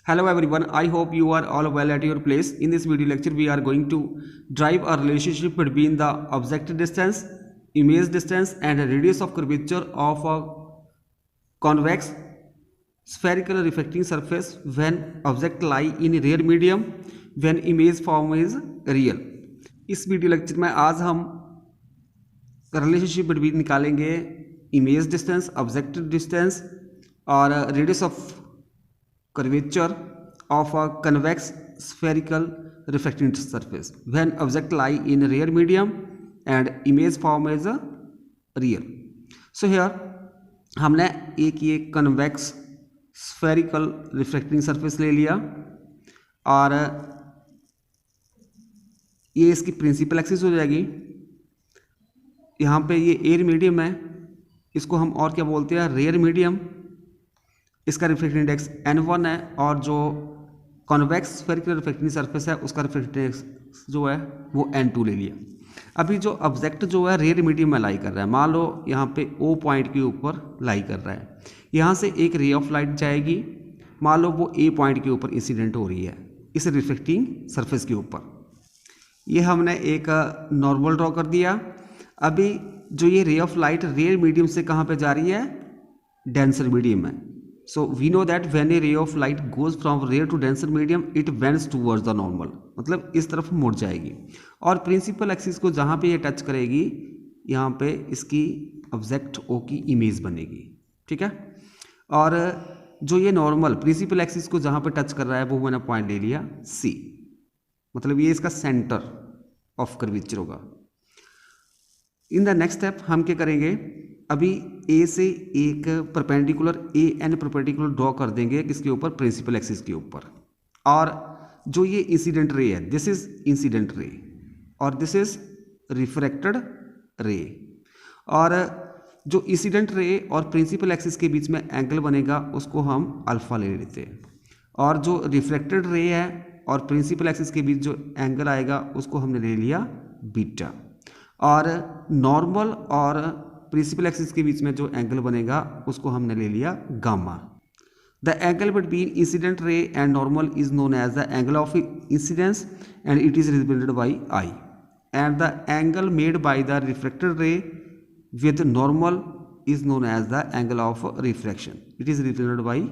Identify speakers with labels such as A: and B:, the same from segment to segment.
A: Hello everyone, I hope you are all well at your place. In this video lecture, we are going to drive a relationship between the object distance, image distance and radius of curvature of a convex spherical reflecting surface when object lie in rare medium when image form is real. इस video lecture में आज हम relationship between निकालेंगे image distance, object distance और radius of curvature of a convex spherical reflecting surface when object lie in rare medium and image form is real. So here हमने एक ये convex spherical reflecting surface ले लिया और ये इसकी प्रिंसिपल एक्सिस हो जाएगी। यहाँ पे ये एयर मीडियम है, इसको हम और क्या बोलते हैं, रेयर मीडियम। इसका रिफ्लेक्टिव इंडेक्स n1 है और जो कॉन्वेक्स स्फेरिकल रिफ्लेक्टिंग सरफेस है उसका रिफ्लेक्टिव इंडेक्स जो है वो n2 ले लिया। अभी जो ऑब्जेक्ट जो है रेयर मीडियम में लाई कर रहा है, मान लो यहाँ पे O पॉइंट के ऊपर लाई कर रहा है, यहाँ से एक रे ऑफ लाइट जाएगी, मान लो वो A पॉइंट के ऊपर इंसिडेंट हो रही है इस रिफ्लेक्टिंग सरफेस के ऊपर। ये हमने एक नॉर्मल ड्रॉ कर दिया। अभी जो ये ray of light rare medium से कहाँ पे जा रही है, डेंसर मीडियम में। So we know that when a ray of light goes from rare to denser medium, it bends towards the normal, मतलब इस तरफ मुड़ जाएगी और प्रिंसिपल एक्सिस को जहाँ पे ये टच करेगी यहाँ पे इसकी ऑब्जेक्ट O की इमेज बनेगी, ठीक है। और जो ये नॉर्मल प्रिंसिपल एक्सिस को जहाँ पे टच कर रहा है वो मैंने पॉइंट ले लिया C, मतलब ये इसका सेंटर ऑफ कर्वेचर होगा। इन द नेक्स्ट स्टेप हम क्या करेंगे, अभी ए से एक परपेंडिकुलर AN परपेंडिकुलर ड्रॉ कर देंगे किसके ऊपर, प्रिंसिपल एक्सिस के ऊपर। और जो ये इंसिडेंट रे है, दिस इज इंसिडेंट रे और दिस इज रिफ्रैक्टेड रे। और जो इंसिडेंट रे और प्रिंसिपल एक्सिस के बीच में एंगल बनेगा उसको हम अल्फा ले लेते हैं, और जो रिफ्रैक्टेड रे है और प्रिंसिपल एक्सिस के बीच जो एंगल आएगा उसको हमने ले लिया बीटा। और नॉर्मल और प्रिंसिपल एक्सिस के बीच में जो एंगल बनेगा उसको हमने ले लिया gamma. The angle between incident ray and normal is known as the angle of incidence and it is represented by I, and the angle made by the reflected ray with normal is known as the angle of refraction, it is represented by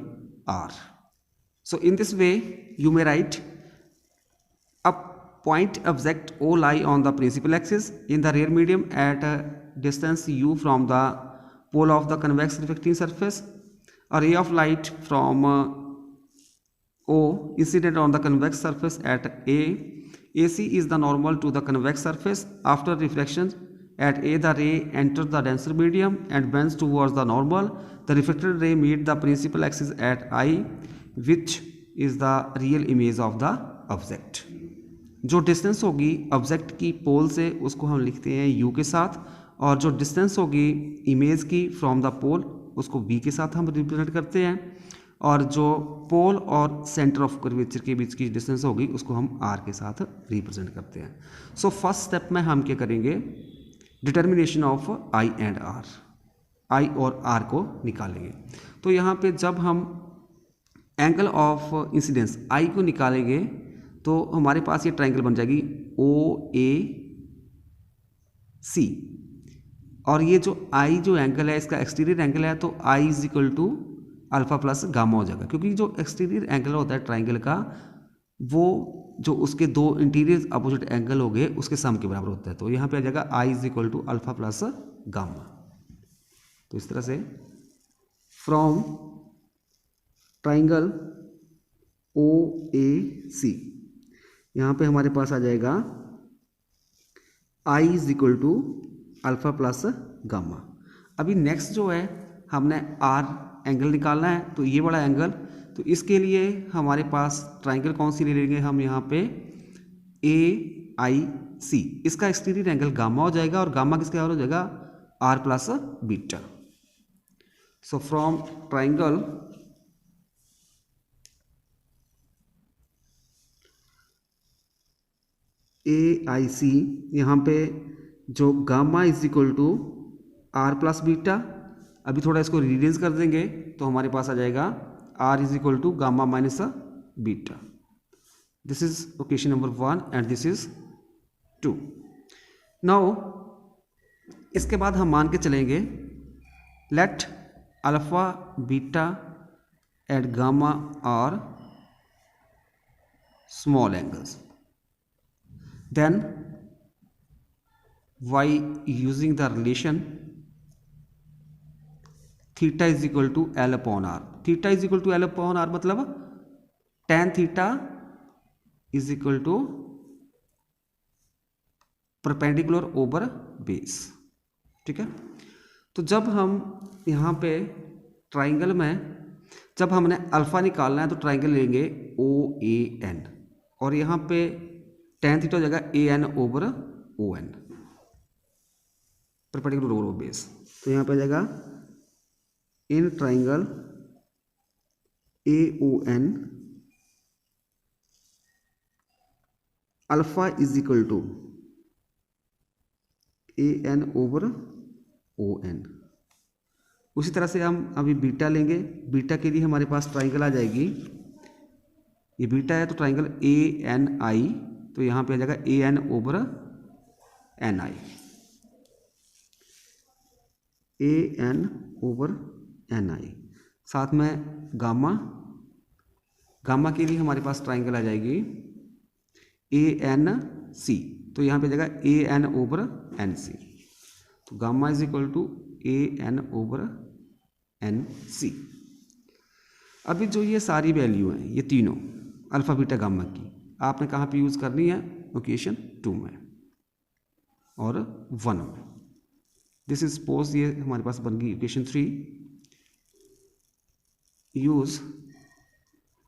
A: R. So in this way you may write a point object O lie on the principal axis in the rear medium at a distance u from the pole of the convex reflecting surface. A ray of light from O incident on the convex surface at A. AC is the normal to the convex surface. After reflection at A, the ray enters the denser medium and bends towards the normal. The reflected ray meets the principal axis at I, which is the real image of the object. जो distance होगी object की पोल से उसको हम लिखते हैं u के साथ, और जो डिस्टेंस होगी इमेज की फ्रॉम द पोल उसको v के साथ हम रिप्रेजेंट करते हैं, और जो पोल और सेंटर ऑफ कर्वेचर के बीच की डिस्टेंस होगी उसको हम r के साथ रिप्रेजेंट करते हैं। सो फर्स्ट स्टेप में हम क्या करेंगे, determination of i and r, i और r को निकालेंगे। तो यहाँ पे जब हम एंगल ऑफ इंसिडेंस i को निकालेंगे तो हमारे पास ये ट्रायंगल बन जाएगी OAC, और ये जो I जो एंगल है इसका एक्सटीरियर एंगल है तो I is equal to alpha plus gamma हो जाएगा, क्योंकि जो एक्सटीरियर एंगल होता है ट्रायंगल का वो जो उसके दो इंटीरियर अपोजिट एंगल हो गए उसके सम के बराबर होता है। तो यहाँ पे आ जाएगा I is equal to alpha plus gamma. तो इस तरह से फ्रॉम ट्रायंगल OAC यहाँ पे हमारे पास आ जाएगा I is equal to alpha plus gamma. अभी नेक्स्ट जो है हमने R एंगल निकालना है, तो ये बड़ा एंगल, तो इसके लिए हमारे पास ट्रायंगल कौन सी ले लेंगे हम, यहाँ पे AIC, इसका एक्सटीरियर एंगल गामा हो जाएगा और गामा किसके बराबर हो जाएगा, R plus beta. So from triangle AIC यहाँ पे जो gamma is equal to R plus beta, अभी थोड़ा इसको रीअरेंज कर देंगे तो हमारे पास आ जाएगा R is equal to gamma minus beta. This is equation number 1 and this is 2. Now इसके बाद हम मान के चलेंगे let alpha beta and gamma are small angles. Then by using the relation theta is equal to L upon R. Theta is equal to L upon R मतलब tan theta is equal to perpendicular over base. ठीक है. तो जब हम यहाँ पे triangle में जब हमने अल्फा निकालना है तो ट्राइंगल लेंगे ओ ए एन और यहाँ पे tan थीटा हो जाएगा A N over O N perpendicular over base. तो यहाँ पे आ जाएगा in triangle A O N alpha is equal to A N over O N. उसी तरह से हम अभी बीटा लेंगे. बीटा के लिए हमारे पास ट्राइंगल आ जाएगी, ये बीटा है तो ट्राइंगल ए एन आई, तो यहाँ पे आ जाएगा A N over N I, A N over N आई. साथ में गामा, गामा के लिए हमारे पास ट्राइंगल आ जाएगी ए एन सी, तो यहाँ पे जाएगा A N over N C. तो gamma is equal to A N over N C. अभी जो ये सारी वैल्यू हैं ये तीनों अल्फा बीटा गामा की आपने कहाँ पे यूज़ करनी है, इक्वेशन 2 में और 1 में. दिस इज सपोज ये हमारे पास बन गई equation 3. Use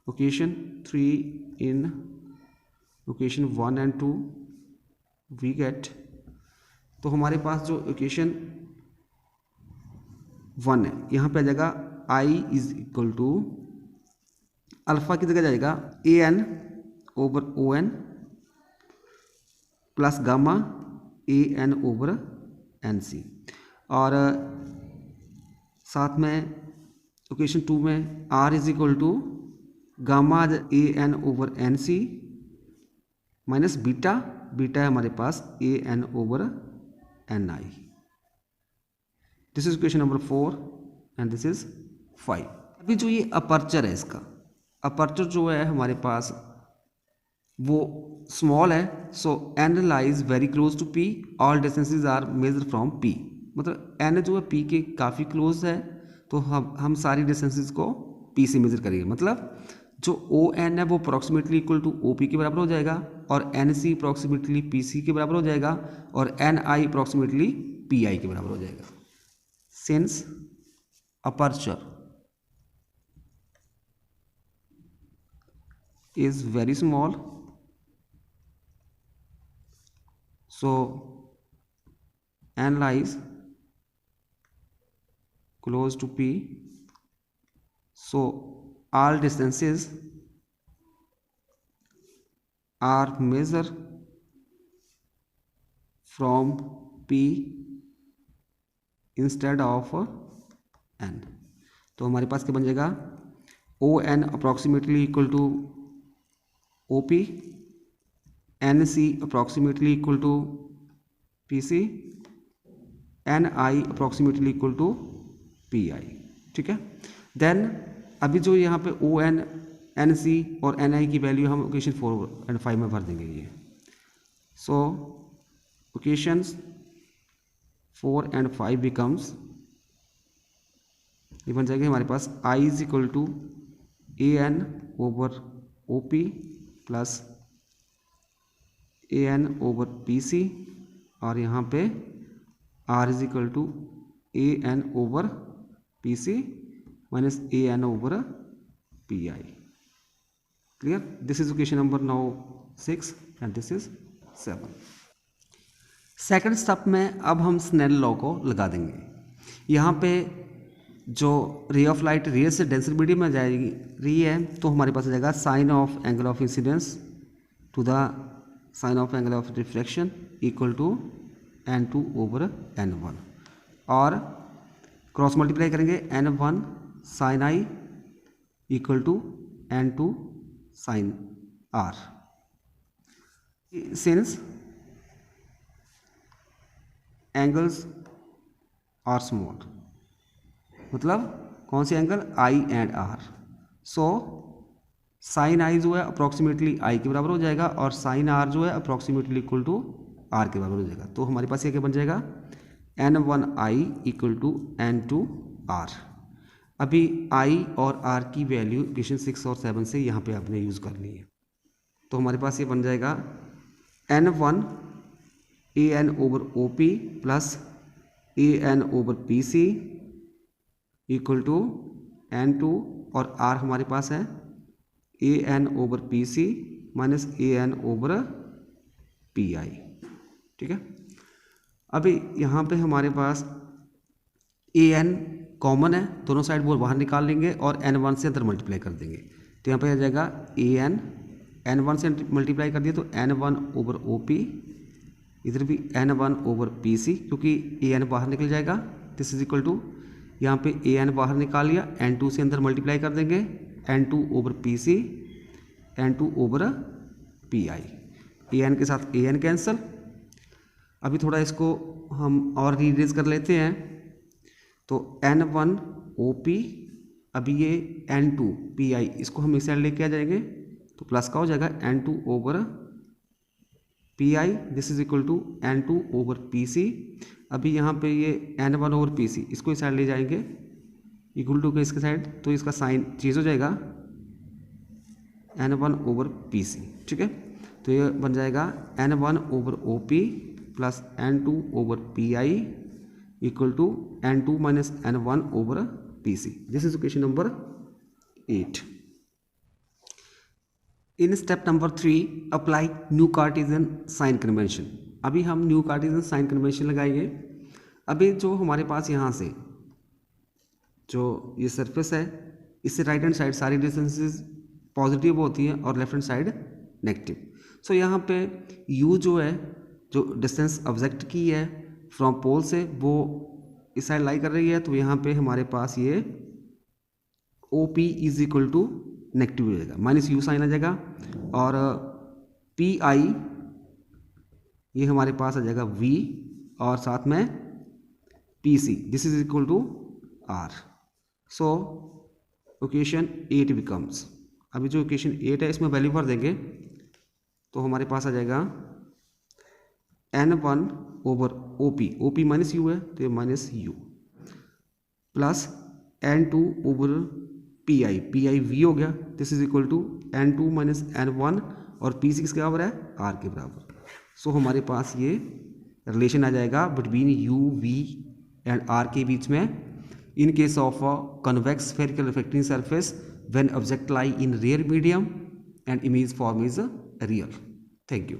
A: equation 3 in equation 1 and 2 we get. तो हमारे पास जो इक्वेशन 1 है यहाँ पे आ जाएगा I is equal to alpha की जगह जाएगा A N over O N plus gamma A N over N C. और साथ में इक्वेशन 2 में R is equal to gamma A N over N C minus beta, beta है हमारे पास A N over N I. This is equation number 4 and this is 5. अभी जो ये अपर्चर है, इसका अपर्चर जो है हमारे पास वो स्मॉल है. So N lies very close to P, all distances are measure from P. मतलब एन जो है पी के काफ़ी क्लोज है, तो हम सारी डिस्टेंसेज को पी से मेजर करेंगे. मतलब जो ओ एन है वो approximately equal to O P के बराबर हो जाएगा और N C approximately P C के बराबर हो जाएगा और N I approximately P I के बराबर हो जाएगा. Since aperture is very small, so n lies close to P, so all distances are measured from P instead of n. तो हमारे पास क्या बन जाएगा O N approximately equal to O P, N C approximately equal to P C, N I approximately equal to P I. ठीक है. Then अभी जो यहाँ पे ओ एन एन सी और एन आई की वैल्यू हम इक्वेशन 4 एंड 5 में भर देंगे ये. सो इक्वेशंस 4 एंड 5 बिकम्स, ये बन जाएगा हमारे पास I is equal to A N over O P plus A N over P C और यहाँ पे R is equal to A N over P C minus A N over P I. Clear. This is equation number now 6 and this is 7. Second step में अब हम Snell law को लगा देंगे. यहाँ पे जो रे ऑफ लाइट रे से डेंसर मीडियम में जाएगी रही है तो हमारे पास आ जाएगा sine of angle of incidence to the sine of angle of reflection equal to n2 over n1 और क्रॉस मल्टीप्लाई करेंगे n1 sine I equal to n2 sine R. Since angles are small, मतलब कौन से angle, I and R, so sine I जो है approximately आई के बराबर हो जाएगा और साइन आर जो है अप्रॉक्सीमेटली इक्वल टू आर के बराबर हो जाएगा। तो हमारे पास ये क्या बन जाएगा, n1i इक्वल टू n2r। अभी i और r की वैल्यू इक्वेशन 6 और 7 से यहाँ पे आपने यूज़ करनी है। तो हमारे पास ये बन जाएगा n1 an over OP plus an over PC equal to n2 और r हमारे पास है an over PC minus an over PI। ठीक है, अभी यहाँ पे हमारे पास an कॉमन है, दोनों साइड वो बाहर निकाल लेंगे और n1 से अंदर मल्टीप्लाई कर देंगे। तो यहाँ पे आ जाएगा an, n1 से मल्टीप्लाई कर दिया तो n1 ओवर OP, इधर भी n1 ओवर PC क्योंकि an बाहर निकल जाएगा। दिस इज इक्वल टू यहाँ पे an बाहर निकाल लिया, n2 से अंदर मल्टीप्लाई कर देंगे, n2 over PC, n2 over PI, an के साथ an कैंसल। अभी थोड़ा इसको हम और रीरेज कर लेते हैं, तो n1 OP, अभी ये n2 PI, इसको हम इस साइड लेके आ जाएंगे तो प्लस का हो जाएगा n2 over PI, this is equal to n2 over PC। अभी यहाँ पे ये n1 ओवर PC, इसको इस साइड ले जाएंगे इक्वल टू के इसके साइड, तो इसका साइन चेंज हो जाएगा n1 ओवर PC। ठीक है, तो ये बन जाएगा n1 over OP plus n2 over PI equal to n2 minus n1 over PC। This is equation number 8। In step number 3 apply new Cartesian sign convention. अभी हम न्यू कार्टेशियन साइन कन्वेंशन लगाएंगे। अभी जो हमारे पास यहाँ से जो ये सरफेस है, इससे राइट हैंड साइड सारी डिस्टेंसेस पॉजिटिव होती हैं और लेफ्ट हैंड साइड नेगेटिव। सो यहाँ पे u जो है, जो डिस्टेंस ऑब्जेक्ट की है फ्रॉम पोल से, वो इस साइड लाई कर रही है, तो यहाँ पे हमारे पास ये OP is equal to negative हो जाएगा, माइनस u साइन आ जाएगा, और PI ये हमारे पास आ जाएगा V और साथ में PC, this is equal to R। So equation 8 becomes, अभी जो इक्वेशन 8 है इसमें वैल्यू भर देंगे तो हमारे पास आ जाएगा n1 over OP minus u है तो ये minus u, plus n2 over PI V हो गया, this is equal to n2 minus n1 और PC किसके बराबर है, R के बराबर। सो हमारे पास ये रिलेशन आ जाएगा between u, V and R के बीच में in case of a convex spherical reflecting surface when object lie in real medium and image form is real. Thank you.